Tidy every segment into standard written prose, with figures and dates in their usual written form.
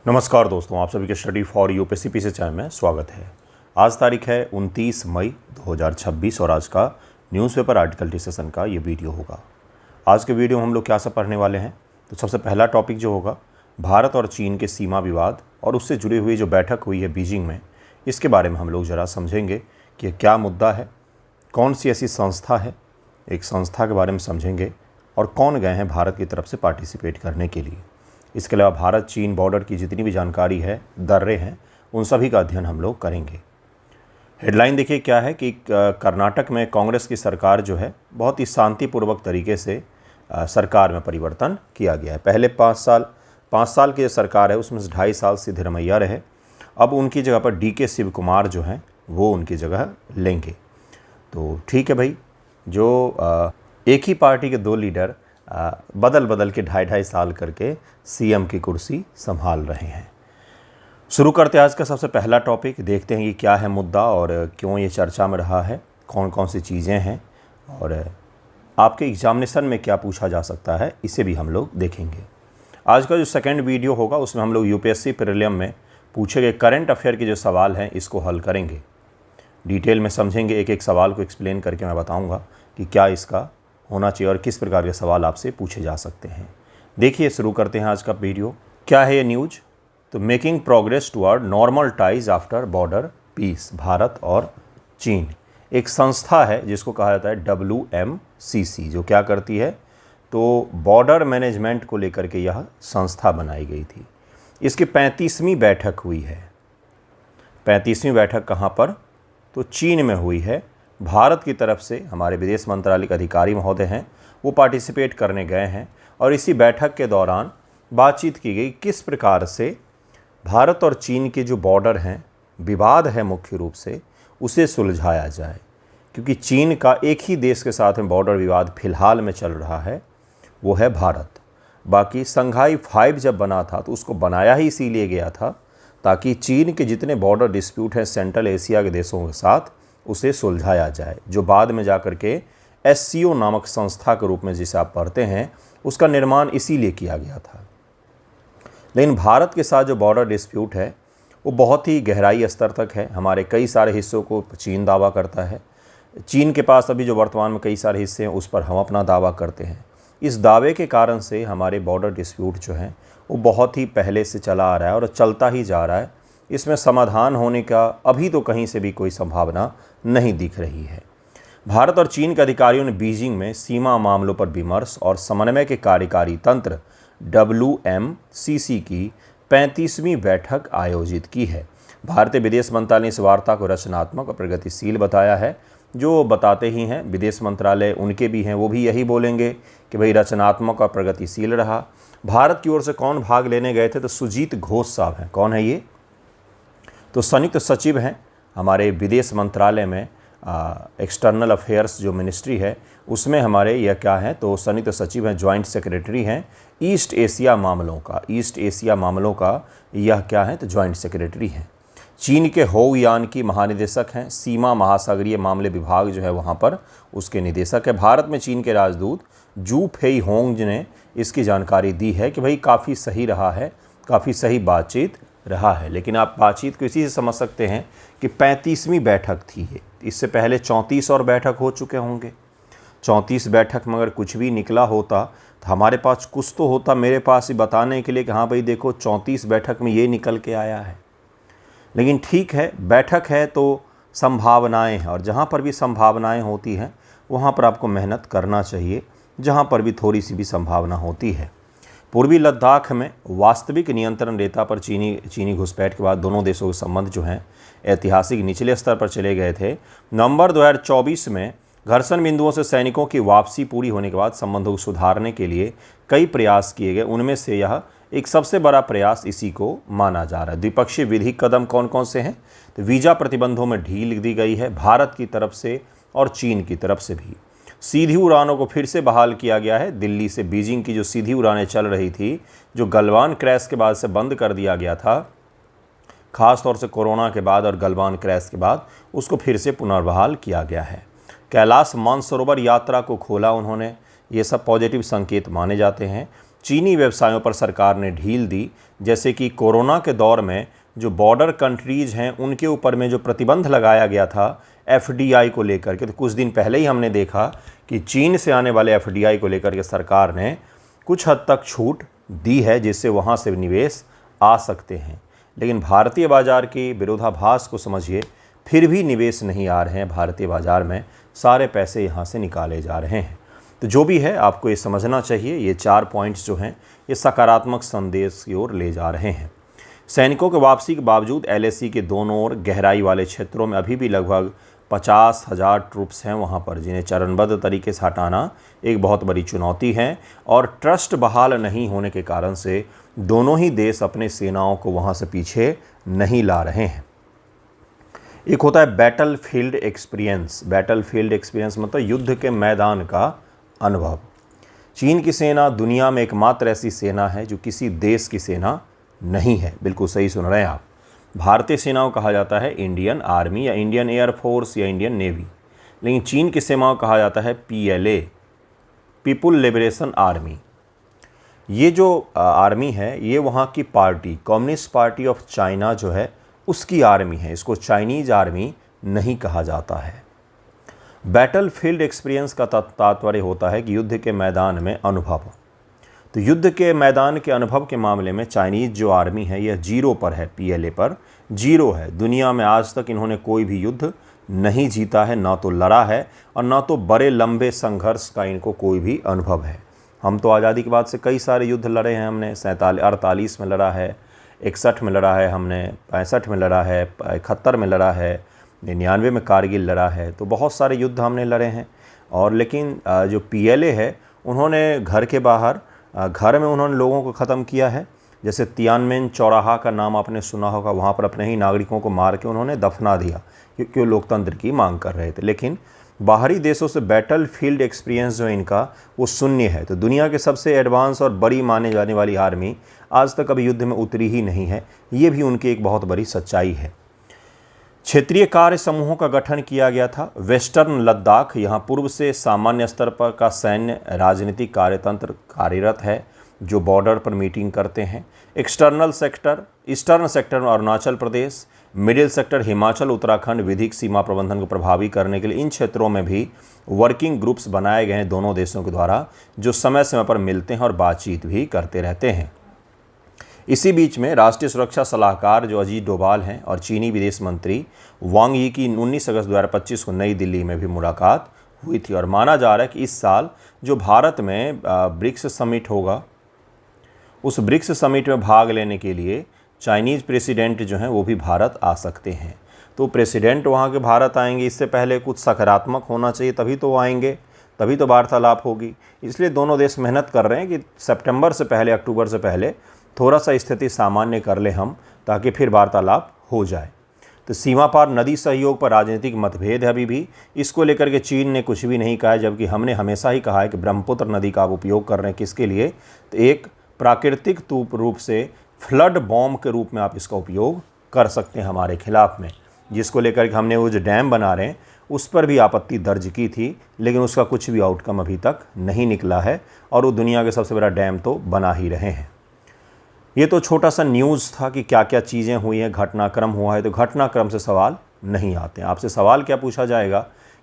नमस्कार दोस्तों, आप सभी के स्टडी फॉर यूपीएससी से चैनल में स्वागत है। आज तारीख है 29 मई 2026 और आज का न्यूज़पेपर आर्टिकल डिस्कशन का ये वीडियो होगा। आज के वीडियो में हम लोग क्या सब पढ़ने वाले हैं, तो सबसे पहला टॉपिक जो होगा भारत और चीन के सीमा विवाद और उससे जुड़ी हुई जो बैठक हुई है बीजिंग में, इसके बारे में हम लोग ज़रा समझेंगे कि क्या मुद्दा है, कौन सी ऐसी संस्था है, एक संस्था के बारे में समझेंगे और कौन गए हैं भारत की तरफ से पार्टिसिपेट करने के लिए। इसके अलावा भारत चीन बॉर्डर की जितनी भी जानकारी है, दर्रे हैं, उन सभी का अध्ययन हम लोग करेंगे। हेडलाइन देखिए क्या है कि कर्नाटक में कांग्रेस की सरकार जो है बहुत ही शांतिपूर्वक तरीके से सरकार में परिवर्तन किया गया है। पहले 5 साल की जो सरकार है उसमें से 2.5 साल सिद्धरमैया रहे। अब उनकी जगह पर DK शिव कुमार जो हैं वो उनकी जगह लेंगे। तो ठीक है भाई, जो एक ही पार्टी के 2 लीडर बदल बदल के 2.5 साल करके CM की कुर्सी संभाल रहे हैं। शुरू करते हैं आज का सबसे पहला टॉपिक। देखते हैं कि क्या है मुद्दा और क्यों ये चर्चा में रहा है, कौन कौन सी चीज़ें हैं और आपके एग्जामिनेशन में क्या पूछा जा सकता है, इसे भी हम लोग देखेंगे। आज का जो सेकंड वीडियो होगा उसमें हम लोग UPSC प्रीलिम में पूछे गए करंट अफेयर के जो सवाल हैं इसको हल करेंगे, डिटेल में समझेंगे। एक एक सवाल को एक्सप्लेन करके मैं बताऊँगा कि क्या इसका होना चाहिए और किस प्रकार के सवाल आपसे पूछे जा सकते हैं। देखिए, शुरू करते हैं आज का वीडियो। क्या है ये न्यूज़, तो making progress toward normal ties after border peace, Bharat और चीन। एक संस्था है जिसको कहा जाता है WMCC, जो क्या करती है, तो बॉर्डर मैनेजमेंट को लेकर के यह संस्था बनाई गई थी। इसकी 35वीं बैठक हुई है। 35वीं बैठक कहाँ पर, तो चीन में हुई है। भारत की तरफ से हमारे विदेश मंत्रालय के अधिकारी महोदय हैं, वो पार्टिसिपेट करने गए हैं और इसी बैठक के दौरान बातचीत की गई किस प्रकार से भारत और चीन के जो बॉर्डर हैं, विवाद है मुख्य रूप से, उसे सुलझाया जाए। क्योंकि चीन का एक ही देश के साथ में बॉर्डर विवाद फिलहाल में चल रहा है, वो है भारत। बाकी संघाई 5 जब बना था तो उसको बनाया ही इसीलिए गया था ताकि चीन के जितने बॉर्डर डिस्प्यूट हैं सेंट्रल एशिया के देशों के साथ, उसे सुलझाया जाए, जो बाद में जाकर के SCO नामक संस्था के रूप में जिसे आप पढ़ते हैं, उसका निर्माण इसीलिए किया गया था। लेकिन भारत के साथ जो बॉर्डर डिस्प्यूट है वो बहुत ही गहराई स्तर तक है। हमारे कई सारे हिस्सों को चीन दावा करता है। चीन के पास अभी जो वर्तमान में कई सारे हिस्से हैं उस पर हम अपना दावा करते हैं। इस दावे के कारण से हमारे बॉर्डर डिस्प्यूट जो हैं वो बहुत ही पहले से चला आ रहा है और चलता ही जा रहा है। इसमें समाधान होने का अभी तो कहीं से भी कोई संभावना नहीं दिख रही है। भारत और चीन के अधिकारियों ने बीजिंग में सीमा मामलों पर विमर्श और समन्वय के कार्यकारी तंत्र WMCC की 35वीं बैठक आयोजित की है। भारतीय विदेश मंत्रालय ने इस वार्ता को रचनात्मक और प्रगतिशील बताया है। जो बताते ही हैं विदेश मंत्रालय, उनके भी हैं, वो भी यही बोलेंगे कि भाई रचनात्मक और प्रगतिशील रहा। भारत की ओर से कौन भाग लेने गए थे, तो सुजीत घोष साहब हैं। कौन है ये, तो संयुक्त सचिव हैं हमारे विदेश मंत्रालय में। एक्सटर्नल अफेयर्स जो मिनिस्ट्री है उसमें हमारे यह क्या है, तो संयुक्त सचिव हैं, जॉइंट सेक्रेटरी हैं ईस्ट एशिया मामलों का यह क्या है, तो जॉइंट सेक्रेटरी हैं। चीन के होउयान की महानिदेशक हैं। सीमा महासागरीय मामले विभाग जो है वहाँ पर उसके निदेशक है। भारत में चीन के राजदूत जू फेई होंग ने इसकी जानकारी दी है कि भाई काफ़ी सही रहा है, काफ़ी सही बातचीत रहा है। लेकिन आप बातचीत को इसी से समझ सकते हैं कि 35वीं बैठक थी ये। इससे पहले 34 और बैठक हो चुके होंगे। 34 बैठक में अगर कुछ भी निकला होता तो हमारे पास कुछ तो होता, मेरे पास ही बताने के लिए कि हाँ भाई देखो 34 बैठक में ये निकल के आया है। लेकिन ठीक है, बैठक है तो संभावनाएं हैं और जहाँ पर भी संभावनाएं होती हैं वहाँ पर आपको मेहनत करना चाहिए, जहाँ पर भी थोड़ी सी भी संभावना होती है। पूर्वी लद्दाख में वास्तविक नियंत्रण रेखा पर चीनी घुसपैठ के बाद दोनों देशों के संबंध जो हैं ऐतिहासिक निचले स्तर पर चले गए थे। नवंबर 2024 में घर्षण बिंदुओं से सैनिकों की वापसी पूरी होने के बाद संबंधों को सुधारने के लिए कई प्रयास किए गए। उनमें से यह एक सबसे बड़ा प्रयास इसी को माना जा रहा है। द्विपक्षीय विधिक कदम कौन कौन से हैं, तो वीज़ा प्रतिबंधों में ढील दी गई है भारत की तरफ से और चीन की तरफ से भी। सीधी उड़ानों को फिर से बहाल किया गया है। दिल्ली से बीजिंग की जो सीधी उड़ानें चल रही थी, जो गलवान क्रैश के बाद से बंद कर दिया गया था, खास तौर से कोरोना के बाद और गलवान क्रैश के बाद, उसको फिर से पुनर्बहाल किया गया है। कैलाश मानसरोवर यात्रा को खोला उन्होंने, ये सब पॉजिटिव संकेत माने जाते हैं। चीनी व्यवसायों पर सरकार ने ढील दी। जैसे कि कोरोना के दौर में जो बॉर्डर कंट्रीज़ हैं उनके ऊपर में जो प्रतिबंध लगाया गया था एफडीआई को लेकर के, तो कुछ दिन पहले ही हमने देखा कि चीन से आने वाले एफडीआई को लेकर के सरकार ने कुछ हद तक छूट दी है, जिससे वहाँ से निवेश आ सकते हैं। लेकिन भारतीय बाज़ार के विरोधाभास को समझिए, फिर भी निवेश नहीं आ रहे हैं भारतीय बाज़ार में, सारे पैसे यहाँ से निकाले जा रहे हैं। तो जो भी है आपको ये समझना चाहिए, ये 4 पॉइंट्स जो हैं ये सकारात्मक संदेश की ओर ले जा रहे हैं। सैनिकों के वापसी के बावजूद एलएसी के दोनों ओर गहराई वाले क्षेत्रों में अभी भी लगभग 50,000 ट्रूप्स हैं वहाँ पर, जिन्हें चरणबद्ध तरीके से हटाना एक बहुत बड़ी चुनौती है। और ट्रस्ट बहाल नहीं होने के कारण से दोनों ही देश अपने सेनाओं को वहाँ से पीछे नहीं ला रहे हैं। एक होता है battle field experience. Battle field experience मतलब युद्ध के मैदान का अनुभव। चीन की सेना दुनिया में एकमात्र ऐसी सेना है जो किसी देश की सेना नहीं है। बिल्कुल सही सुन रहे हैं आप। भारतीय सेनाओं कहा जाता है इंडियन आर्मी या इंडियन एयरफोर्स या इंडियन नेवी, लेकिन चीन की सेनाओं कहा जाता है पीएलए, पीपुल लिबरेशन आर्मी। ये जो आर्मी है ये वहाँ की party, communist party of China जो है उसकी आर्मी है। इसको चाइनीज़ आर्मी नहीं कहा जाता है। बैटल फील्ड एक्सपीरियंस का तात्पर्य होता है कि युद्ध के मैदान में अनुभव। तो युद्ध के मैदान के अनुभव के मामले में चाइनीज़ जो आर्मी है यह 0 पर है, पीएलए पर 0 है। दुनिया में आज तक इन्होंने कोई भी युद्ध नहीं जीता है, ना तो लड़ा है और ना तो बड़े लंबे संघर्ष का इनको कोई भी अनुभव है। हम तो आज़ादी के बाद से कई सारे युद्ध लड़े हैं। हमने 48 में लड़ा है, 61 में लड़ा है, हमने 65 में लड़ा है, 71 में लड़ा है, 99 में कारगिल लड़ा है। तो बहुत सारे युद्ध हमने लड़े हैं। और लेकिन जो पीएलए है उन्होंने घर के बाहर, घर में उन्होंने लोगों को ख़त्म किया है। जैसे तियानमेन चौराहा का नाम आपने सुना होगा, वहाँ पर अपने ही नागरिकों को मार के उन्होंने दफना दिया क्योंकि वो लोकतंत्र की मांग कर रहे थे। लेकिन बाहरी देशों से बैटल फील्ड एक्सपीरियंस जो इनका वो शून्य है। तो दुनिया के सबसे एडवांस और बड़ी माने जाने वाली आर्मी आज तक कभी युद्ध में उतरी ही नहीं है। ये भी उनकी एक बहुत बड़ी सच्चाई है। क्षेत्रीय कार्य समूहों का गठन किया गया था। वेस्टर्न लद्दाख, यहाँ पूर्व से सामान्य स्तर पर का सैन्य राजनीतिक कार्यतंत्र कार्यरत है जो बॉर्डर पर मीटिंग करते हैं। ईस्टर्न सेक्टर में अरुणाचल प्रदेश, मिडिल सेक्टर हिमाचल उत्तराखंड विधिक सीमा प्रबंधन को प्रभावी करने के लिए इन क्षेत्रों में भी वर्किंग ग्रुप्स बनाए गए हैं दोनों देशों के द्वारा, जो समय समय पर मिलते हैं और बातचीत भी करते रहते हैं। इसी बीच में राष्ट्रीय सुरक्षा सलाहकार जो अजीत डोभाल हैं और चीनी विदेश मंत्री वांग यी की 19 अगस्त 2025 को नई दिल्ली में भी मुलाकात हुई थी। और माना जा रहा है कि इस साल जो भारत में ब्रिक्स समिट होगा, उस ब्रिक्स समिट में भाग लेने के लिए चाइनीज़ प्रेसिडेंट जो हैं वो भी भारत आ सकते हैं। तो प्रेसिडेंट वहाँ के भारत आएंगे, इससे पहले कुछ सकारात्मक होना चाहिए, तभी तो आएंगे, तभी तो वार्तालाप होगी। इसलिए दोनों देश मेहनत कर रहे हैं कि सितंबर से पहले, अक्टूबर से पहले थोड़ा सा स्थिति सामान्य कर ले हम, ताकि फिर वार्तालाप हो जाए। तो सीमा पार नदी सहयोग पर राजनीतिक मतभेद है अभी भी। इसको लेकर के चीन ने कुछ भी नहीं कहा है, जबकि हमने हमेशा ही कहा है कि ब्रह्मपुत्र नदी का आप उपयोग कर रहे हैं किसके लिए, तो एक प्राकृतिक रूप से फ्लड बॉम्ब के रूप में आप इसका उपयोग कर सकते हैं हमारे खिलाफ में, जिसको लेकर के हमने वो जो डैम बना रहे हैं उस पर भी आपत्ति दर्ज की थी, लेकिन उसका कुछ भी आउटकम अभी तक नहीं निकला है और वो दुनिया के सबसे बड़ा डैम तो बना ही रहे हैं। ये तो छोटा सा न्यूज़ था कि क्या क्या चीज़ें हुई हैं, घटनाक्रम हुआ है। तो घटनाक्रम से सवाल नहीं आते हैं। आपसे सवाल क्या पूछा जाएगा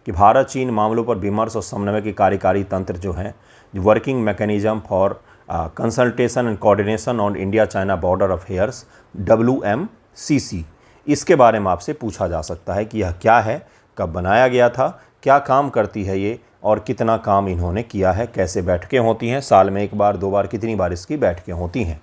कि भारत चीन मामलों पर विमर्श और समन्वय के कार्यकारी तंत्र जो हैं, working mechanism for consultation and coordination on India China border affairs, WMCC, इसके बारे में आपसे पूछा जा सकता है कि यह क्या है, कब बनाया गया था, क्या काम करती है ये और कितना काम इन्होंने किया है, कैसे बैठकें होती हैं, साल में 1 बार 2 बार कितनी बार इसकी बैठकें होती हैं।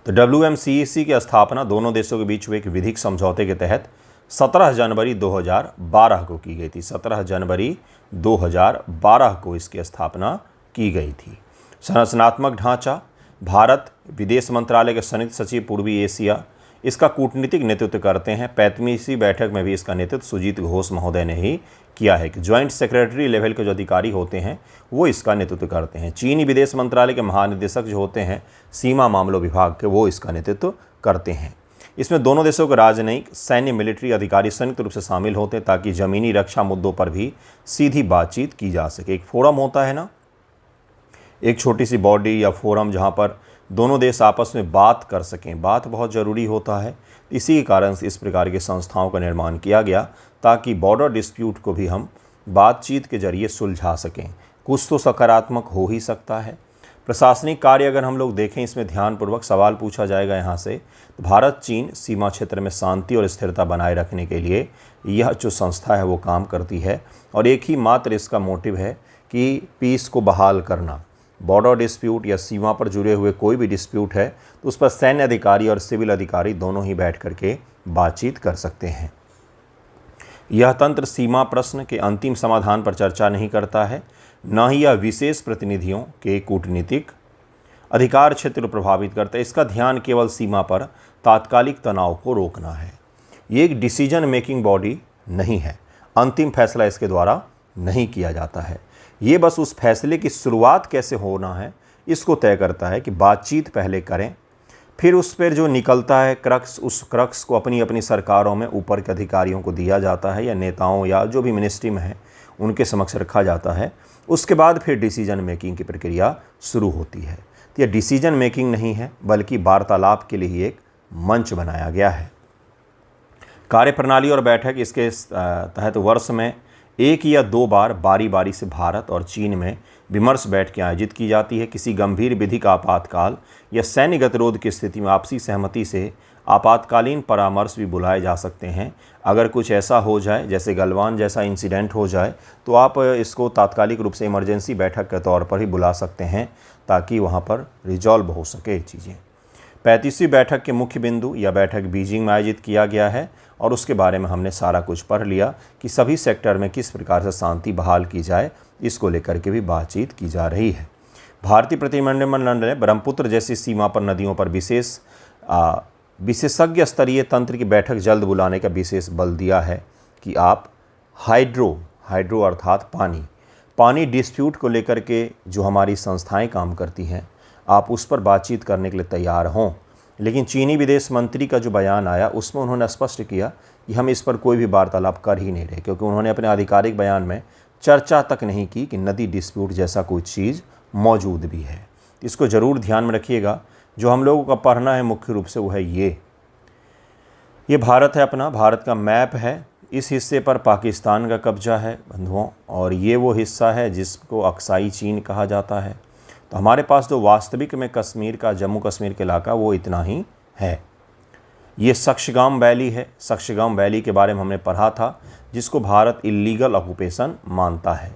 तो WMCC की स्थापना दोनों देशों के बीच हुए एक विधिक समझौते के तहत 17 जनवरी 2012 को की गई थी। 17 जनवरी 2012 को इसकी स्थापना की गई थी। संरचनात्मक ढांचा, भारत विदेश मंत्रालय के संयुक्त सचिव पूर्वी एशिया इसका कूटनीतिक नेतृत्व करते हैं। 35वीं बैठक में भी इसका नेतृत्व सुजीत घोष महोदय ने ही किया है कि ज्वाइंट सेक्रेटरी लेवल के जो अधिकारी होते हैं वो इसका नेतृत्व करते हैं। चीनी विदेश मंत्रालय के महानिदेशक जो होते हैं सीमा मामलों विभाग के, वो इसका नेतृत्व करते हैं। इसमें दोनों देशों के राजनयिक, सैन्य, मिलिट्री अधिकारी संयुक्त रूप से शामिल होते हैं ताकि ज़मीनी रक्षा मुद्दों पर भी सीधी बातचीत की जा सके। एक फोरम होता है ना, एक छोटी सी बॉडी या फोरम जहाँ पर दोनों देश आपस में बात कर सकें। बात बहुत ज़रूरी होता है, इसी के कारण से इस प्रकार की संस्थाओं का निर्माण किया गया, ताकि बॉर्डर डिस्प्यूट को भी हम बातचीत के जरिए सुलझा सकें। कुछ तो सकारात्मक हो ही सकता है। प्रशासनिक कार्य अगर हम लोग देखें, इसमें ध्यानपूर्वक सवाल पूछा जाएगा यहाँ से, तो भारत चीन सीमा क्षेत्र में शांति और स्थिरता बनाए रखने के लिए यह जो संस्था है वो काम करती है, और एक ही मात्र इसका मोटिव है कि पीस को बहाल करना। बॉर्डर डिस्प्यूट या सीमा पर जुड़े हुए कोई भी डिस्प्यूट है तो उस पर सैन्य अधिकारी और सिविल अधिकारी दोनों ही बैठ करके बातचीत कर सकते हैं। यह तंत्र सीमा प्रश्न के अंतिम समाधान पर चर्चा नहीं करता है, न ही यह विशेष प्रतिनिधियों के कूटनीतिक अधिकार क्षेत्र को प्रभावित करता है। इसका ध्यान केवल सीमा पर तात्कालिक तनाव को रोकना है। ये एक डिसीजन मेकिंग बॉडी नहीं है, अंतिम फैसला इसके द्वारा नहीं किया जाता है। ये बस उस फैसले की शुरुआत कैसे होना है इसको तय करता है कि बातचीत पहले करें, फिर उस पर जो निकलता है क्रक्स, उस क्रक्स को अपनी अपनी सरकारों में ऊपर के अधिकारियों को दिया जाता है, या नेताओं या जो भी मिनिस्ट्री में है उनके समक्ष रखा जाता है। उसके बाद फिर डिसीजन मेकिंग की प्रक्रिया शुरू होती है। तो यह डिसीजन मेकिंग नहीं है, बल्कि वार्तालाप के लिए ही एक मंच बनाया गया है। कार्यप्रणाली और बैठक इसके तहत वर्ष में 1 या 2 बार बारी बारी से भारत और चीन में विमर्श बैठकें आयोजित की जाती है। किसी गंभीर विधिक आपातकाल या सैन्य गतिरोध की स्थिति में आपसी सहमति से आपातकालीन परामर्श भी बुलाए जा सकते हैं। अगर कुछ ऐसा हो जाए, जैसे गलवान जैसा इंसिडेंट हो जाए, तो आप इसको तात्कालिक रूप से इमरजेंसी बैठक के तौर पर ही बुला सकते हैं, ताकि वहाँ पर रिजॉल्व हो सके चीज़ें। 35वीं बैठक के मुख्य बिंदु या बैठक बीजिंग में आयोजित किया गया है, और उसके बारे में हमने सारा कुछ पढ़ लिया कि सभी सेक्टर में किस प्रकार से शांति बहाल की जाए, इसको लेकर के भी बातचीत की जा रही है। भारतीय प्रतिनिधिमंडल ने ब्रह्मपुत्र जैसी सीमा पर नदियों पर विशेषज्ञ स्तरीय तंत्र की बैठक जल्द बुलाने का विशेष बल दिया है कि आप हाइड्रो अर्थात पानी डिस्प्यूट को लेकर के जो हमारी संस्थाएं काम करती हैं, आप उस पर बातचीत करने के लिए तैयार हों। लेकिन चीनी विदेश मंत्री का जो बयान आया उसमें उन्होंने स्पष्ट किया कि हम इस पर कोई भी वार्तालाप कर ही नहीं रहे, क्योंकि उन्होंने अपने आधिकारिक बयान में चर्चा तक नहीं की कि नदी डिस्प्यूट जैसा कोई चीज़ मौजूद भी है। इसको ज़रूर ध्यान में रखिएगा। जो हम लोगों का पढ़ना है मुख्य रूप से वो है ये भारत है अपना, भारत का मैप है। इस हिस्से पर पाकिस्तान का कब्जा है बंधुओं, और ये वो हिस्सा है जिसको अक्साई चीन कहा जाता है। तो हमारे पास जो वास्तविक में कश्मीर का, जम्मू कश्मीर का इलाका, वो इतना ही है। ये सक्शगाम वैली है। सक्शगाम वैली के बारे में हमने पढ़ा था, जिसको भारत इल्लीगल ऑक्यूपेशन मानता है।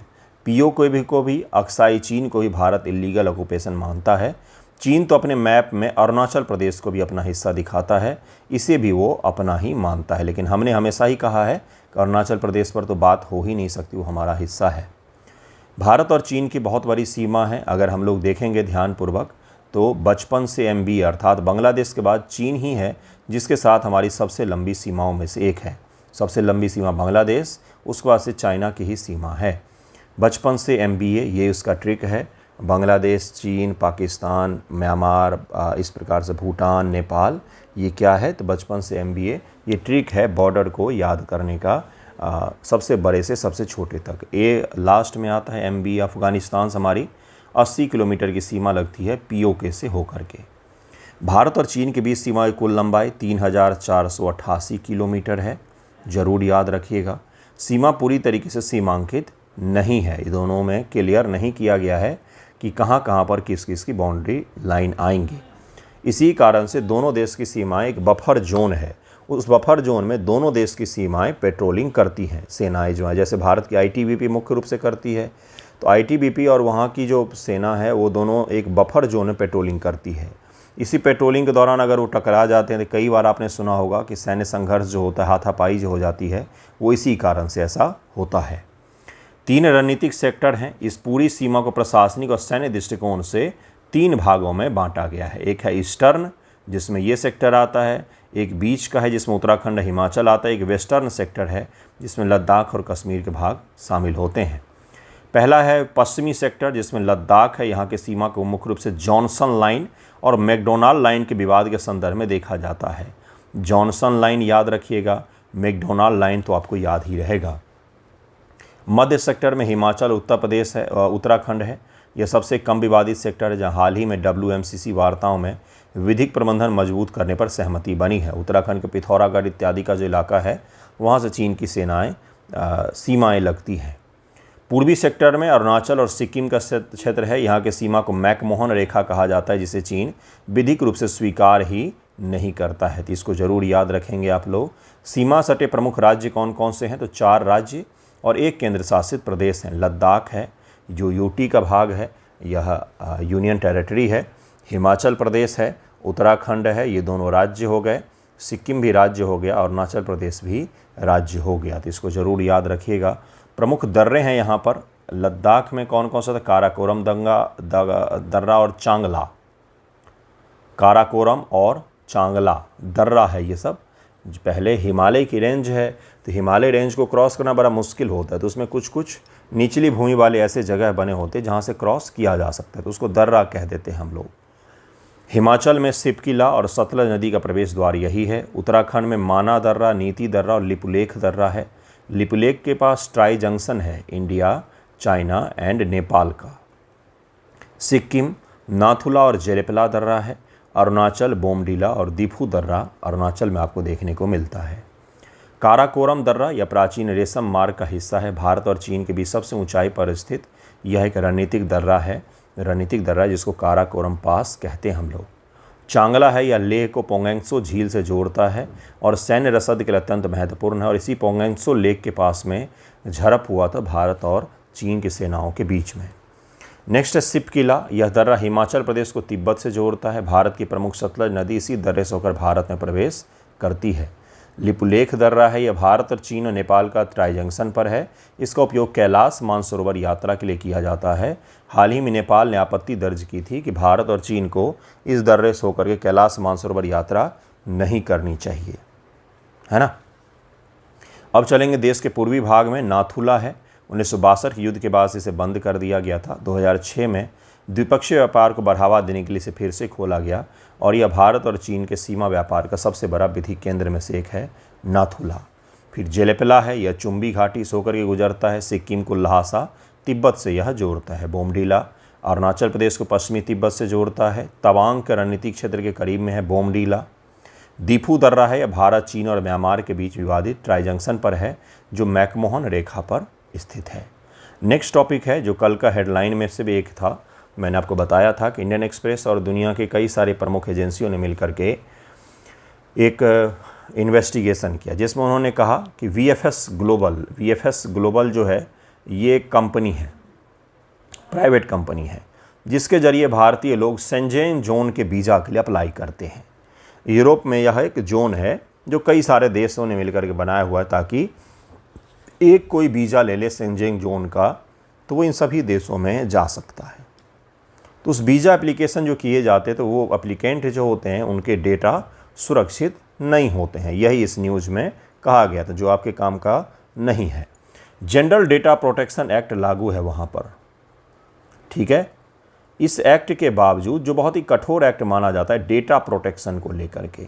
पीओके को भी अक्साई चीन को भी भारत इल्लीगल ऑक्यूपेशन मानता है। चीन तो अपने मैप में अरुणाचल प्रदेश को भी अपना हिस्सा दिखाता है, इसे भी वो अपना ही मानता है। लेकिन हमने हमेशा ही कहा है कि अरुणाचल प्रदेश पर तो बात हो ही नहीं सकती, वो हमारा हिस्सा है। भारत और चीन की बहुत बड़ी सीमा है। अगर हम लोग देखेंगे ध्यानपूर्वक तो बचपन से MB अर्थात बांग्लादेश के बाद चीन ही है जिसके साथ हमारी सबसे लंबी सीमाओं में से एक है। सबसे लंबी सीमा बांग्लादेश, उसके बाद से चाइना की ही सीमा है। बचपन से MBA ये उसका ट्रिक है। बांग्लादेश, चीन, पाकिस्तान, म्यांमार, इस प्रकार से भूटान, नेपाल, ये क्या है तो बचपन से MBA ये ट्रिक है बॉर्डर को याद करने का, सबसे बड़े से सबसे छोटे तक। ये लास्ट में आता है MB। अफ़गानिस्तान से हमारी 80 किलोमीटर की सीमा लगती है POK से होकर के। भारत और चीन के बीच सीमा की कुल लंबाई 3488 किलोमीटर है, ज़रूर याद रखिएगा। सीमा पूरी तरीके से सीमांकित नहीं है, ये दोनों में क्लियर नहीं किया गया है कि कहाँ कहाँ पर किस किस की बाउंड्री लाइन आएंगी। इसी कारण से दोनों देश की सीमाएं एक बफर जोन है। उस बफर जोन में दोनों देश की सीमाएं पेट्रोलिंग करती हैं, सेनाएं जो हैं। जैसे भारत की ITBP मुख्य रूप से करती है, तो ITBP और वहाँ की जो सेना है वो दोनों एक बफर जोन में पेट्रोलिंग करती है। इसी पेट्रोलिंग के दौरान अगर वो टकरा जाते हैं तो कई बार आपने सुना होगा कि सैन्य संघर्ष जो होता है, हाथापाई जो हो जाती है, वो इसी कारण से ऐसा होता है। 3 रणनीतिक सेक्टर हैं। इस पूरी सीमा को प्रशासनिक और सैन्य दृष्टिकोण से 3 भागों में बांटा गया है। एक है ईस्टर्न, जिसमें ये सेक्टर आता है। एक बीच का है जिसमें उत्तराखंड, हिमाचल आता है। एक वेस्टर्न सेक्टर है जिसमें लद्दाख और कश्मीर के भाग शामिल होते हैं। पहला है पश्चिमी सेक्टर, जिसमें लद्दाख है। यहाँ के सीमा को मुख्य रूप से जॉनसन लाइन और मैकडोनाल्ड लाइन के विवाद के संदर्भ में देखा जाता है। जॉनसन लाइन याद रखिएगा, मैकडोनाल्ड लाइन तो आपको याद ही रहेगा। मध्य सेक्टर में हिमाचल, उत्तर प्रदेश है, उत्तराखंड है। यह सबसे कम विवादित सेक्टर है, जहां हाल ही में WMCC वार्ताओं में विधिक प्रबंधन मजबूत करने पर सहमति बनी है। उत्तराखंड के पिथौरागढ़ इत्यादि का जो इलाका है वहाँ से चीन की सीमाएँ लगती हैं। पूर्वी सेक्टर में अरुणाचल और सिक्किम का क्षेत्र है। यहाँ के सीमा को मैकमोहन रेखा कहा जाता है, जिसे चीन विधिक रूप से स्वीकार ही नहीं करता है। तो इसको ज़रूर याद रखेंगे आप लोग। सीमा सटे प्रमुख राज्य कौन कौन से हैं? तो 4 राज्य और 1 केंद्र शासित प्रदेश हैं। लद्दाख है जो यूटी का भाग है, यह यूनियन टेरिटरी है। हिमाचल प्रदेश है, उत्तराखंड है, ये दोनों राज्य हो गए। सिक्किम भी राज्य हो गया और अरुणाचल प्रदेश भी राज्य हो गया। तो इसको ज़रूर याद रखिएगा। प्रमुख दर्रे हैं यहाँ पर। लद्दाख में कौन कौन सा था? काराकोरम दर्रा और चांगला। काराकोरम और चांगला दर्रा है ये सब। पहले हिमालय की रेंज है, तो हिमालय रेंज को क्रॉस करना बड़ा मुश्किल होता है, तो उसमें कुछ कुछ निचली भूमि वाले ऐसे जगह बने होते हैं जहाँ से क्रॉस किया जा सकता है, तो उसको दर्रा कह देते हैं हम लोग। हिमाचल में सिपकिला और सतलज नदी का प्रवेश द्वार यही है। उत्तराखंड में माना दर्रा, नीति दर्रा और लिपुलेख दर्रा है। लिपुलेख के पास ट्राई जंक्शन है इंडिया, चाइना एंड नेपाल का। सिक्किम नाथुला और जेरेपला दर्रा है। अरुणाचल बोमडीला और दीफू दर्रा अरुणाचल में आपको देखने को मिलता है। काराकोरम दर्रा यह प्राचीन रेशम मार्ग का हिस्सा है। भारत और चीन के बीच सबसे ऊंचाई पर स्थित यह एक रणनीतिक दर्रा है। रणनीतिक दर्रा जिसको काराकोरम पास कहते हैं हम लोग। चांगला है, यह लेह को पोंगेंगसो झील से जोड़ता है और सैन्य रसद के लिए अत्यंत महत्वपूर्ण है। और इसी पोंगेंगसो लेक के पास में झड़प हुआ था भारत और चीन की सेनाओं के बीच में। नेक्स्ट है सिपकिला। यह दर्रा हिमाचल प्रदेश को तिब्बत से जोड़ता है। भारत की प्रमुख सतलज नदी इसी दर्रे से होकर भारत में प्रवेश करती है। लिपुलेख दर्रा है, यह भारत और चीन और नेपाल का ट्राई जंक्शन पर है। इसका उपयोग कैलाश मानसरोवर यात्रा के लिए किया जाता है। हाल ही में नेपाल ने आपत्ति दर्ज की थी कि भारत और चीन को इस दर्रे से होकर के कैलाश मानसरोवर यात्रा नहीं करनी चाहिए, है ना। अब चलेंगे देश के पूर्वी भाग में। नाथुला है, 1962 के युद्ध के बाद इसे बंद कर दिया गया था। 2006 में द्विपक्षीय व्यापार को बढ़ावा देने के लिए इसे फिर से खोला गया और यह भारत और चीन के सीमा व्यापार का सबसे बड़ा विधिक केंद्र में से एक है नाथुला। फिर जेलेपला है, यह चुंबी घाटी से होकर के गुजरता है। सिक्किम को ल्हासा तिब्बत से यह जोड़ता है। बोमडीला अरुणाचल प्रदेश को पश्चिमी तिब्बत से जोड़ता है। तवांग के रणनीतिक क्षेत्र के करीब में है बोमडीला। दीफू दर्रा है, यह भारत, चीन और म्यांमार के बीच विवादित ट्राई जंक्शन पर है जो मैकमोहन रेखा पर स्थित है। नेक्स्ट टॉपिक है जो कल का हेडलाइन में से भी एक था। मैंने आपको बताया था कि इंडियन एक्सप्रेस और दुनिया के कई सारे प्रमुख एजेंसियों ने मिलकर के एक इन्वेस्टिगेशन किया जिसमें उन्होंने कहा कि VFS ग्लोबल जो है ये एक कंपनी है, प्राइवेट कंपनी है, जिसके ज़रिए भारतीय लोग शेंजेन जोन के वीज़ा के लिए अप्लाई करते हैं। यूरोप में यह एक जोन है जो कई सारे देशों ने मिलकर के बनाया हुआ है ताकि एक कोई वीज़ा ले ले शेंजेन जोन का तो वो इन सभी देशों में जा सकता है। तो उस वीज़ा एप्लीकेशन जो किए जाते हैं तो वो एप्लीकेंट जो होते हैं उनके डेटा सुरक्षित नहीं होते हैं, यही इस न्यूज़ में कहा गया था, जो आपके काम का नहीं है। जनरल डेटा प्रोटेक्शन एक्ट लागू है वहाँ पर, ठीक है। इस एक्ट के बावजूद जो बहुत ही कठोर एक्ट माना जाता है डेटा प्रोटेक्शन को लेकर के,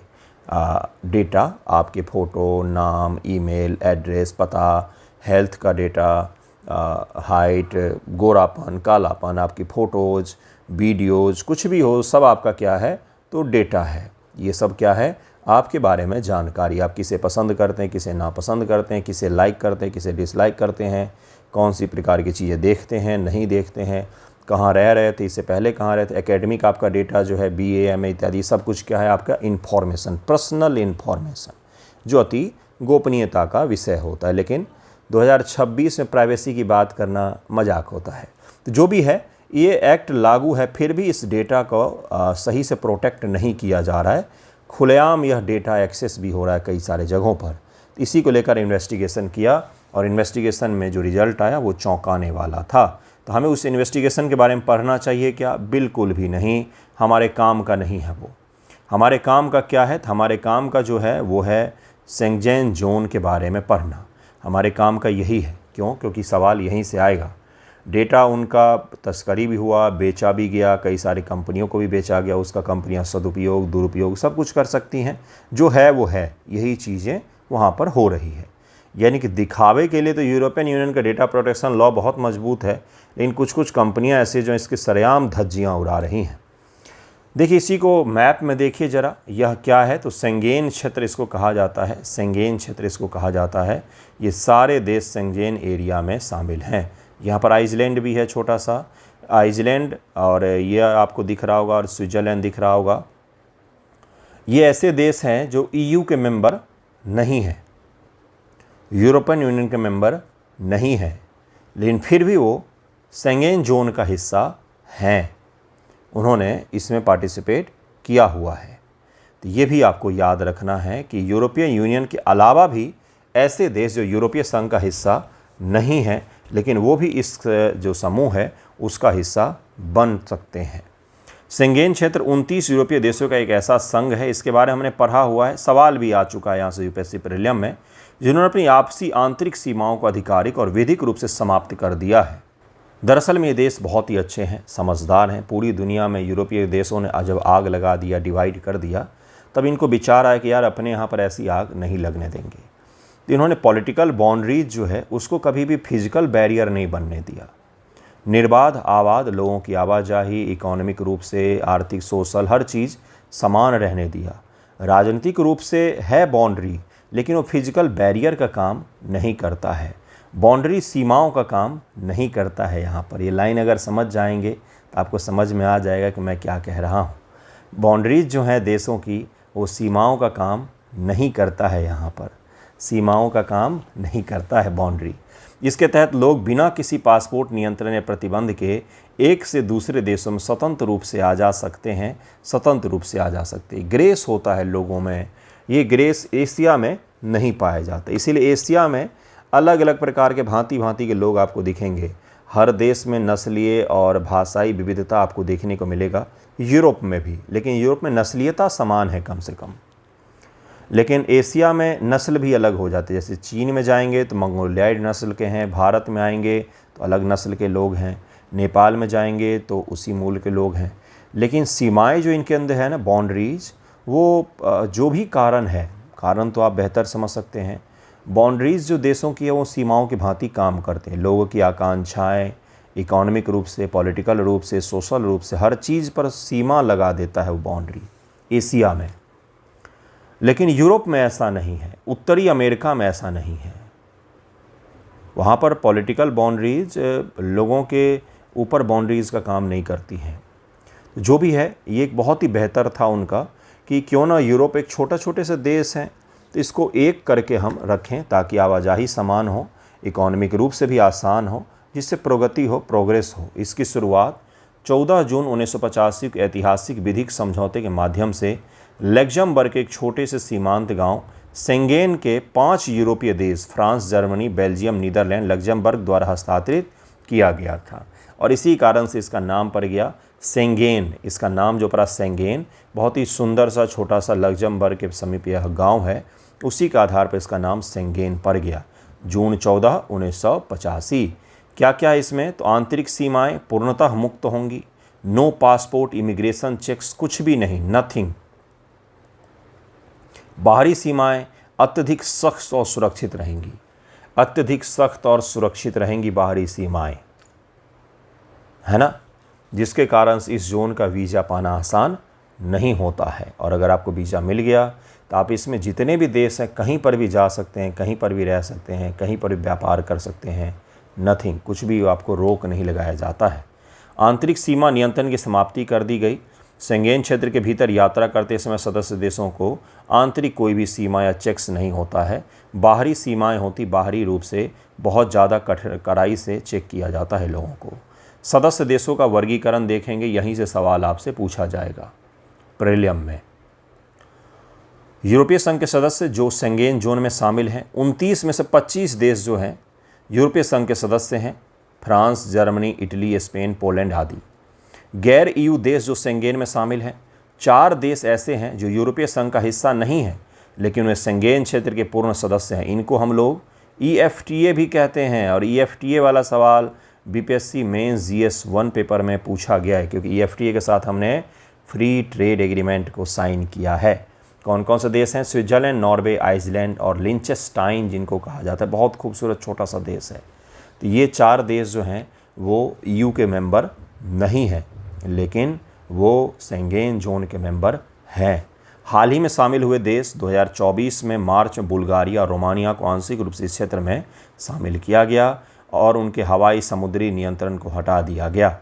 डेटा आपके फ़ोटो, नाम, ईमेल, एड्रेस, पता, हेल्थ का डेटा, हाइट, गोरापन, कालापन, आपकी फ़ोटोज़, वीडियोज़, कुछ भी हो, सब आपका क्या है तो डेटा है। ये सब क्या है? आपके बारे में जानकारी। आप किसे पसंद करते हैं, किसे नापसंद करते हैं, किसे लाइक करते हैं, किसे डिसलाइक करते हैं, कौन सी प्रकार की चीज़ें देखते हैं, नहीं देखते हैं, कहाँ रह रहे थे, इससे पहले कहाँ रहे थे, एकेडमिक आपका डेटा जो है BA MA इत्यादि सब कुछ क्या है आपका इन्फॉर्मेशन, पर्सनल इन्फॉर्मेशन, जो अति गोपनीयता का विषय होता है। लेकिन 2026 में प्राइवेसी की बात करना मजाक होता है। तो जो भी है ये एक्ट लागू है, फिर भी इस डेटा को सही से प्रोटेक्ट नहीं किया जा रहा है। खुलेआम यह डेटा एक्सेस भी हो रहा है कई सारे जगहों पर। इसी को लेकर इन्वेस्टिगेशन किया और इन्वेस्टिगेशन में जो रिजल्ट आया वो चौंकाने वाला था। तो हमें उस इन्वेस्टिगेशन के बारे में पढ़ना चाहिए क्या? बिल्कुल भी नहीं, हमारे काम का नहीं है वो। हमारे काम का क्या है? हमारे काम का जो है वो है शेंजेन जोन के बारे में पढ़ना। हमारे काम का यही है। क्यों? क्योंकि सवाल यहीं से आएगा। डेटा उनका तस्करी भी हुआ, बेचा भी गया, कई सारी कंपनियों को भी बेचा गया, उसका कंपनियां सदुपयोग दुरुपयोग सब कुछ कर सकती हैं। जो है वो है, यही चीज़ें वहाँ पर हो रही है। यानी कि दिखावे के लिए तो यूरोपियन यूनियन का डेटा प्रोटेक्शन लॉ बहुत मजबूत है, लेकिन कुछ कुछ कंपनियां ऐसी जो इसकी सरेआम धज्जियां उड़ा रही हैं। देखिए इसी को मैप में देखिए ज़रा, यह क्या है, तो शेंगेन क्षेत्र इसको कहा जाता है, शेंगेन क्षेत्र इसको कहा जाता है। ये सारे देश शेंगेन एरिया में शामिल हैं। यहाँ पर आइसलैंड भी है, छोटा सा आइसलैंड, और ये आपको दिख रहा होगा, और स्विट्ज़रलैंड दिख रहा होगा। ये ऐसे देश हैं जो EU के मेंबर नहीं हैं, यूरोपियन यूनियन के मेंबर नहीं हैं, लेकिन फिर भी वो शेंगेन जोन का हिस्सा हैं, उन्होंने इसमें पार्टिसिपेट किया हुआ है। तो ये भी आपको याद रखना है कि यूरोपियन यूनियन के अलावा भी ऐसे देश जो यूरोपीय संघ का हिस्सा नहीं हैं, लेकिन वो भी इस जो समूह है उसका हिस्सा बन सकते हैं। शेंगेन क्षेत्र 29 यूरोपीय देशों का एक ऐसा संघ है, इसके बारे में हमने पढ़ा हुआ है, सवाल भी आ चुका है यहाँ से यूपीएससी प्रीलिम में, जिन्होंने अपनी आपसी आंतरिक सीमाओं को आधिकारिक और विधिक रूप से समाप्त कर दिया है। दरअसल में ये देश बहुत ही अच्छे हैं, समझदार हैं। पूरी दुनिया में यूरोपीय देशों ने जब आग लगा दिया, डिवाइड कर दिया, तब इनको विचार आया कि यार अपने यहाँ पर ऐसी आग नहीं लगने देंगे। तो इन्होंने पॉलिटिकल बाउंड्रीज जो है उसको कभी भी फिजिकल बैरियर नहीं बनने दिया। निर्बाध आबाद लोगों की आवाजाही, इकोनॉमिक रूप से, आर्थिक, सोशल, हर चीज़ समान रहने दिया। राजनीतिक रूप से है बाउंड्री, लेकिन वो फिजिकल बैरियर का काम नहीं करता है, बाउंड्री सीमाओं का काम नहीं करता है। यहाँ पर ये लाइन अगर समझ जाएंगे तो आपको समझ में आ जाएगा कि मैं क्या कह रहा हूँ। बाउंड्रीज जो हैं देशों की, वो सीमाओं का काम नहीं करता है, यहाँ पर सीमाओं का काम नहीं करता है बाउंड्री। इसके तहत लोग बिना किसी पासपोर्ट नियंत्रण या प्रतिबंध के एक से दूसरे देशों में स्वतंत्र रूप से आ जा सकते हैं, स्वतंत्र रूप से आ जा सकते हैं। ग्रेस होता है लोगों में, ये ग्रेस एशिया में नहीं पाया जाता। इसीलिए एशिया में अलग अलग प्रकार के भांति भांति के लोग आपको दिखेंगे। हर देश में नस्लीय और भाषाई विविधता आपको देखने को मिलेगा, यूरोप में भी, लेकिन यूरोप में नस्लीयता समान है कम से कम, लेकिन एशिया में नस्ल भी अलग हो जाती है। जैसे चीन में जाएंगे तो मंगोलियाई नस्ल के हैं, भारत में आएंगे तो अलग नस्ल के लोग हैं, नेपाल में जाएंगे तो उसी मूल के लोग हैं। लेकिन सीमाएं जो इनके अंदर है ना, बाउंड्रीज, वो जो भी कारण है, कारण तो आप बेहतर समझ सकते हैं। बाउंड्रीज जो देशों की है वो सीमाओं की भांति काम करते हैं। लोगों की आकांक्षाएं, इकोनॉमिक रूप से, पॉलिटिकल रूप से, सोशल रूप से, हर चीज़ पर सीमा लगा देता है वो बाउंड्री एशिया में। लेकिन यूरोप में ऐसा नहीं है, उत्तरी अमेरिका में ऐसा नहीं है। वहाँ पर पॉलिटिकल बाउंड्रीज लोगों के ऊपर बाउंड्रीज का काम नहीं करती हैं। जो भी है, ये एक बहुत ही बेहतर था उनका कि क्यों ना यूरोप एक छोटे से देश हैं, तो इसको एक करके हम रखें ताकि आवाजाही समान हो, इकोनॉमिक रूप से भी आसान हो, जिससे प्रगति हो, प्रोग्रेस हो। इसकी शुरुआत 14 जून 1985 के ऐतिहासिक विधिक समझौते के माध्यम से लग्जमबर्ग के एक छोटे से सीमांत गांव शेंगेन के 5 यूरोपीय देश France, Germany, Belgium, Netherland, Luxembourg द्वारा हस्तांतरित किया गया था, और इसी कारण से इसका नाम पड़ गया शेंगेन। इसका नाम जो पड़ा शेंगेन, बहुत ही सुंदर सा छोटा सा लग्जमबर्ग के समीप यह गाँव है, उसी के आधार पर इसका नाम शेंगेन पड़ गया। जून 14, 1985। क्या क्या इसमें, तो आंतरिक सीमाएं पूर्णतः मुक्त होंगी, नो पासपोर्ट, इमिग्रेशन चेक्स, कुछ भी नहीं, नथिंग। बाहरी सीमाएं अत्यधिक सख्त और सुरक्षित रहेंगी, अत्यधिक सख्त और सुरक्षित रहेंगी बाहरी सीमाएं, है ना, जिसके कारण इस जोन का वीज़ा पाना आसान नहीं होता है। और अगर आपको वीज़ा मिल गया तो आप इसमें जितने भी देश हैं कहीं पर भी जा सकते हैं, कहीं पर भी रह सकते हैं, कहीं पर भी व्यापार कर सकते हैं, नथिंग, कुछ भी आपको रोक नहीं लगाया जाता है। आंतरिक सीमा नियंत्रण की समाप्ति कर दी गई। शेंगेन क्षेत्र के भीतर यात्रा करते समय सदस्य देशों को आंतरिक कोई भी सीमा या चेक्स नहीं होता है। बाहरी सीमाएं होती, बाहरी रूप से बहुत ज़्यादा कड़ाई से चेक किया जाता है लोगों को। सदस्य देशों का वर्गीकरण देखेंगे, यहीं से सवाल आपसे पूछा जाएगा प्रीलिम में। यूरोपीय संघ के सदस्य जो शेंगेन जोन में शामिल हैं, 29 में से 25 देश जो हैं यूरोपीय संघ के सदस्य हैं, France, Germany, Italy, Spain, Poland आदि। गैर EU देश जो शेंगेन में शामिल हैं, 4 देश ऐसे हैं जो यूरोपीय संघ का हिस्सा नहीं हैं, लेकिन वे शेंगेन क्षेत्र के पूर्ण सदस्य हैं। इनको हम लोग EFTA भी कहते हैं, और EFTA वाला सवाल BPSC मेंस GS1 पेपर में पूछा गया है, क्योंकि EFTA के साथ हमने फ्री ट्रेड एग्रीमेंट को साइन किया है। कौन कौन से देश हैं? स्विट्ज़रलैंड, नॉर्वे, आइसलैंड और लिंचेस्टाइन जिनको कहा जाता है। बहुत खूबसूरत छोटा सा देश है। तो ये 4 देश जो हैं वो EU के मेंबर नहीं हैं, लेकिन वो शेंगेन जोन के मेंबर हैं। हाल ही में शामिल हुए देश 2024 में मार्च में बुल्गारिया और रोमानिया को आंशिक रूप से इस क्षेत्र में शामिल किया गया और उनके हवाई समुद्री नियंत्रण को हटा दिया गया।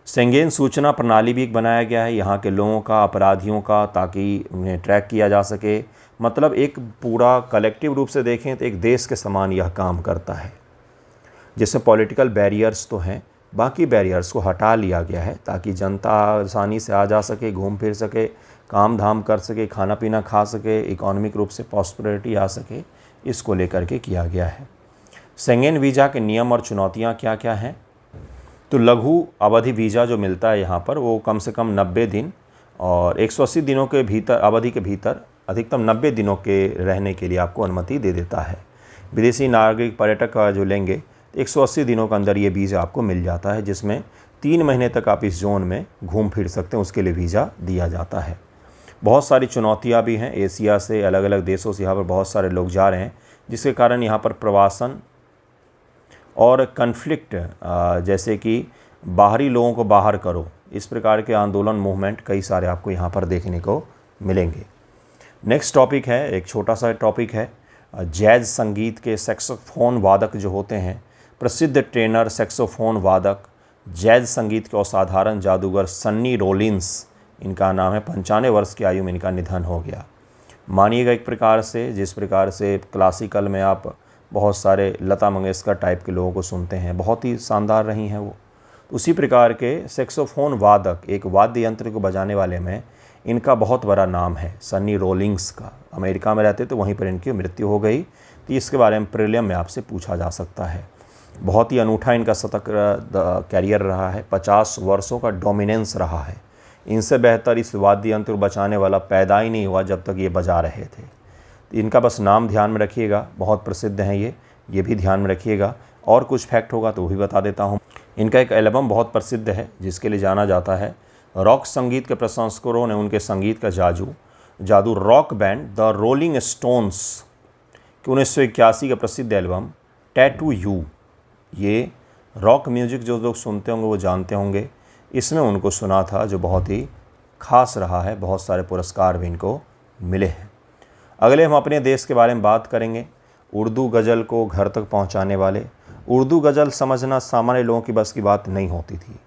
शेंगेन सूचना प्रणाली भी एक बनाया गया है यहाँ के लोगों का, अपराधियों का, ताकि उन्हें ट्रैक किया जा सके। मतलब एक पूरा कलेक्टिव रूप से देखें तो एक देश के समान यह काम करता है, जिसमें पॉलिटिकल बैरियर्स तो हैं, बाकी बैरियर्स को हटा लिया गया है ताकि जनता आसानी से आ जा सके, घूम फिर सके, काम धाम कर सके, खाना पीना खा सके, इकोनॉमिक रूप से प्रॉस्पेरिटी आ सके। इसको लेकर के किया गया है। शेंगेन वीज़ा के नियम और चुनौतियाँ क्या क्या हैं? तो लघु अवधि वीज़ा जो मिलता है यहाँ पर वो कम से कम 90 दिन और 180 दिनों के भीतर अवधि के भीतर अधिकतम 90 दिनों के रहने के लिए आपको अनुमति दे देता है। विदेशी नागरिक पर्यटक जो लेंगे 180 दिनों के अंदर ये वीज़ा आपको मिल जाता है, जिसमें 3 महीने तक आप इस जोन में घूम फिर सकते हैं, उसके लिए वीज़ा दिया जाता है। बहुत सारी चुनौतियाँ भी हैं। एशिया से, अलग अलग देशों से यहाँ पर बहुत सारे लोग जा रहे हैं, जिसके कारण यहाँ पर प्रवासन और कन्फ्लिक्ट जैसे कि बाहरी लोगों को बाहर करो, इस प्रकार के आंदोलन मूवमेंट कई सारे आपको यहाँ पर देखने को मिलेंगे। नेक्स्ट टॉपिक है, एक छोटा सा टॉपिक है, जैज़ संगीत के सैक्सोफोन वादक जो होते हैं, प्रसिद्ध टेनर, सैक्सोफोन वादक, जैज़ संगीत के असाधारण जादूगर सन्नी रोलिंस, इनका नाम है। 95 वर्ष की आयु में इनका निधन हो गया। मानिएगा एक प्रकार से जिस प्रकार से क्लासिकल में आप बहुत सारे लता मंगेशकर टाइप के लोगों को सुनते हैं, बहुत ही शानदार रही हैं वो, उसी प्रकार के सैक्सोफोन वादक, एक वाद्य यंत्र को बजाने वाले में इनका बहुत बड़ा नाम है, सन्नी रोलिंग्स का। अमेरिका में रहते तो वहीं पर इनकी मृत्यु हो गई। तो इसके बारे में प्रीलियम में आपसे पूछा जा सकता है। बहुत ही अनूठा इनका शतक कैरियर रहा है, 50 वर्षों का डोमिनेंस रहा है। इनसे बेहतर इस वाद्य यंत्र को बचाने वाला पैदा ही नहीं हुआ जब तक ये बजा रहे थे। इनका बस नाम ध्यान में रखिएगा, बहुत प्रसिद्ध हैं ये भी ध्यान में रखिएगा। और कुछ फैक्ट होगा तो वो भी बता देता हूँ। इनका एक एल्बम बहुत प्रसिद्ध है जिसके लिए जाना जाता है। रॉक संगीत के प्रशंसकों ने उनके संगीत का जादू rock band the rolling stones के 1981 का प्रसिद्ध एल्बम टैटू यू, ये रॉक म्यूजिक जो लोग सुनते होंगे वो जानते होंगे, इसमें उनको सुना था, जो बहुत ही खास रहा है। बहुत सारे पुरस्कार भी इनको मिले हैं। अगले हम अपने देश के बारे में बात करेंगे। उर्दू गज़ल को घर तक पहुंचाने वाले। उर्दू गज़ल समझना सामान्य लोगों की बस की बात नहीं होती थी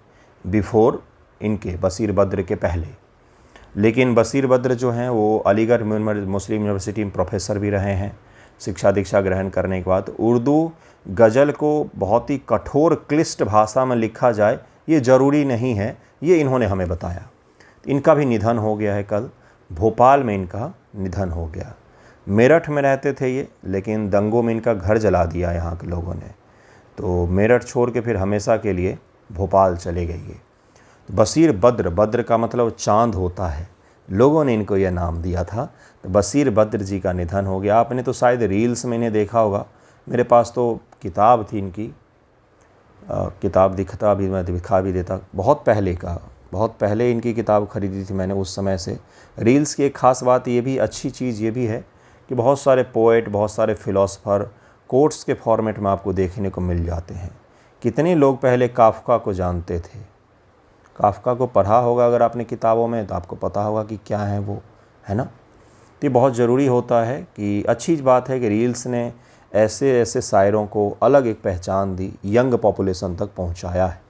बिफोर इनके, बशीर बद्र के पहले। लेकिन बशीर बद्र जो हैं वो अलीगढ़ मुस्लिम यूनिवर्सिटी में प्रोफेसर भी रहे हैं। शिक्षा दीक्षा ग्रहण करने के बाद उर्दू गज़ल को बहुत ही कठोर क्लिष्ट भाषा में लिखा जाए ये ज़रूरी नहीं है, ये इन्होंने हमें बताया। इनका भी निधन हो गया है कल, भोपाल में इनका निधन हो गया। मेरठ में रहते थे ये, लेकिन दंगों में इनका घर जला दिया यहाँ के लोगों ने, तो मेरठ छोड़ के फिर हमेशा के लिए भोपाल चले गए ये। बशीर बद्र, बद्र का मतलब चाँद होता है, लोगों ने इनको यह नाम दिया था। तो बशीर बद्र जी का निधन हो गया। आपने तो शायद रील्स में इन्हें देखा होगा, मेरे पास तो किताब थी इनकी, किताब दिखता भी, मैं दिखा भी देता, बहुत पहले इनकी किताब खरीदी थी मैंने उस समय से। रील्स की एक ख़ास बात ये भी, अच्छी चीज़ ये भी है कि बहुत सारे पोएट, बहुत सारे फ़िलोसफ़र कोट्स के फॉर्मेट में आपको देखने को मिल जाते हैं। कितने लोग पहले काफ़का को जानते थे, काफ़का को पढ़ा होगा अगर आपने किताबों में, तो आपको पता होगा कि क्या है वो, है ना। तो ये बहुत ज़रूरी होता है कि अच्छी बात है कि रील्स ने ऐसे ऐसे शायरों को अलग एक पहचान दी, यंग पॉपुलेशन तक पहुंचाया है।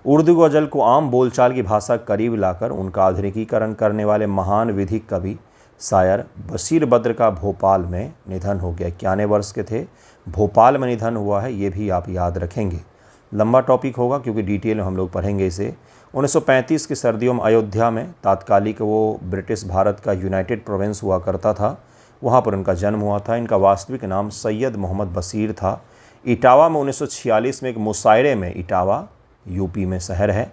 उर्दू गज़ल को आम बोलचाल की भाषा करीब लाकर उनका आधुनिकीकरण करने वाले महान विधिक कवि शायर बशीर बद्र का भोपाल में निधन हो गया। 91 वर्ष के थे, भोपाल में निधन हुआ है, ये भी आप याद रखेंगे। लंबा टॉपिक होगा क्योंकि डिटेल में हम लोग पढ़ेंगे इसे। 1935 की सर्दियों में अयोध्या में, तात्कालिक वो ब्रिटिश भारत का यूनाइटेड प्रोविंस हुआ करता था, वहाँ पर उनका जन्म हुआ था। इनका वास्तविक नाम सैयद मोहम्मद बशीर था। इटावा में 1946 में एक मुशायरे में, इटावा यूपी में शहर है,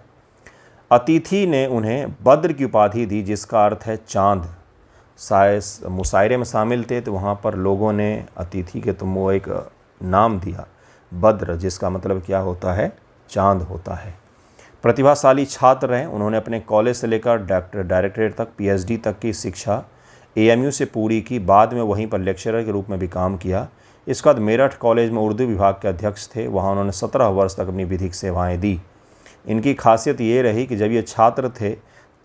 अतिथि ने उन्हें बद्र की उपाधि दी जिसका अर्थ है चाँद। शायद मुशायरे में शामिल थे तो वहाँ पर लोगों ने अतिथि के तो वो एक नाम दिया बद्र, जिसका मतलब क्या होता है, चाँद होता है। प्रतिभाशाली छात्र रहे, उन्होंने अपने कॉलेज से लेकर डायरेक्टरेट तक, PhD तक की शिक्षा AMU से पूरी की, बाद में वहीं पर लेक्चरर के रूप में भी काम किया। इसके बाद मेरठ कॉलेज में उर्दू विभाग के अध्यक्ष थे, वहाँ उन्होंने 17 वर्ष तक अपनी विधिक सेवाएं दी। इनकी खासियत ये रही कि जब ये छात्र थे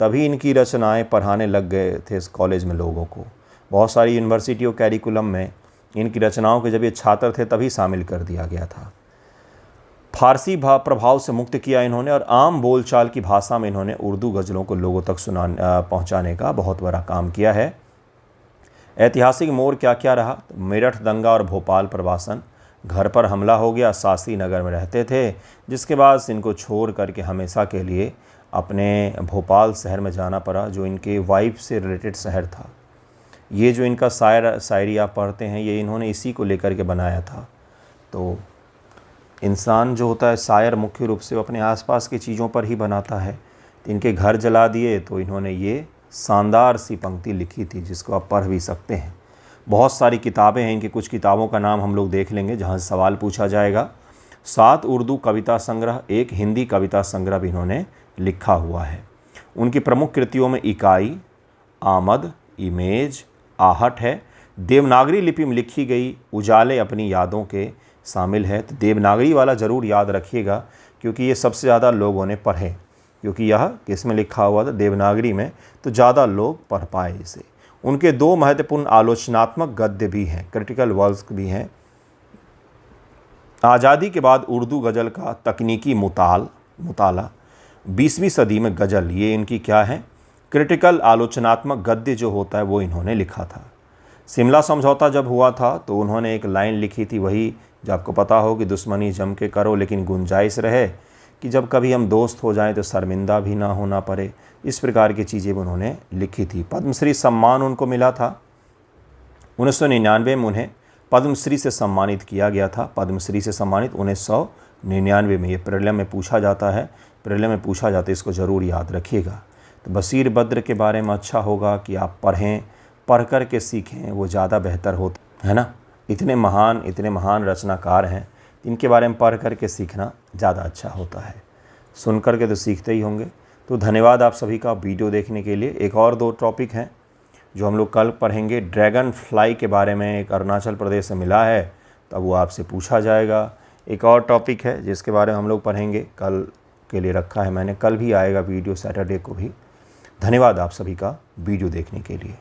तभी इनकी रचनाएं पढ़ाने लग गए थे इस कॉलेज में लोगों को। बहुत सारी यूनिवर्सिटी और कैरिकुलम में इनकी रचनाओं के जब ये छात्र थे तभी शामिल कर दिया गया था। फारसी प्रभाव से मुक्त किया इन्होंने और आम बोलचाल की भाषा में इन्होंने उर्दू गज़लों को लोगों तक पहुंचाने का बहुत बड़ा काम किया है। ऐतिहासिक मोड़ क्या क्या रहा? तो मेरठ दंगा और भोपाल प्रवासन, घर पर हमला हो गया, शास्त्री नगर में रहते थे, जिसके बाद इनको छोड़ करके हमेशा के लिए अपने भोपाल शहर में जाना पड़ा, जो इनके वाइफ से रिलेटेड शहर था। ये जो इनका शायरी आप पढ़ते हैं, ये इन्होंने इसी को लेकर के बनाया था। तो इंसान जो होता है शायर मुख्य रूप से वो अपने आसपास की चीज़ों पर ही बनाता है। तो इनके घर जला दिए तो इन्होंने ये शानदार सी पंक्ति लिखी थी जिसको आप पढ़ भी सकते हैं। बहुत सारी किताबें हैं इनकी, कुछ किताबों का नाम हम लोग देख लेंगे जहाँ से सवाल पूछा जाएगा। 7 उर्दू कविता संग्रह, 1 हिंदी कविता संग्रह भी इन्होंने लिखा हुआ है। उनकी प्रमुख कृतियों में इकाई, आमद, इमेज, आहट है। देवनागरी लिपि में लिखी गई उजाले अपनी यादों के शामिल है। तो देवनागरी वाला ज़रूर याद रखिएगा क्योंकि ये सबसे ज़्यादा लोगों ने पढ़े, क्योंकि यह किस में लिखा हुआ था? देवनागरी में, तो ज़्यादा लोग पढ़ पाए इसे। उनके 2 महत्वपूर्ण आलोचनात्मक गद्य भी हैं, क्रिटिकल वर्क भी हैं। आज़ादी के बाद उर्दू गज़ल का तकनीकी मुताला, 20वीं सदी में गज़ल, ये इनकी क्या है? क्रिटिकल आलोचनात्मक गद्य जो होता है वो इन्होंने लिखा था। शिमला समझौता जब हुआ था तो उन्होंने एक लाइन लिखी थी, वही जो आपको पता हो कि दुश्मनी जम के करो लेकिन गुंजाइश रहे कि जब कभी हम दोस्त हो जाएं तो शर्मिंदा भी ना होना पड़े। इस प्रकार की चीज़ें उन्होंने लिखी थी। पद्मश्री सम्मान उनको मिला था। 1999 में उन्हें पद्मश्री से सम्मानित किया गया था। पद्मश्री से सम्मानित 1999 में। ये प्रीलिम में पूछा जाता है, इसको ज़रूर याद रखिएगा। तो बशीर बद्र के बारे में अच्छा होगा कि आप पढ़ें, पढ़ कर के सीखें, वो ज़्यादा बेहतर होता है ना। इतने महान रचनाकार हैं, इनके बारे में पढ़ कर के सीखना ज़्यादा अच्छा होता है। सुन कर के तो सीखते ही होंगे। तो धन्यवाद आप सभी का वीडियो देखने के लिए। एक और 2 टॉपिक हैं जो हम लोग कल पढ़ेंगे। ड्रैगन फ्लाई के बारे में एक अरुणाचल प्रदेश से मिला है, तब वो आपसे पूछा जाएगा। एक और टॉपिक है जिसके बारे में हम लोग पढ़ेंगे, कल के लिए रखा है मैंने, कल भी आएगा वीडियो, सैटरडे को भी। धन्यवाद आप सभी का वीडियो देखने के लिए।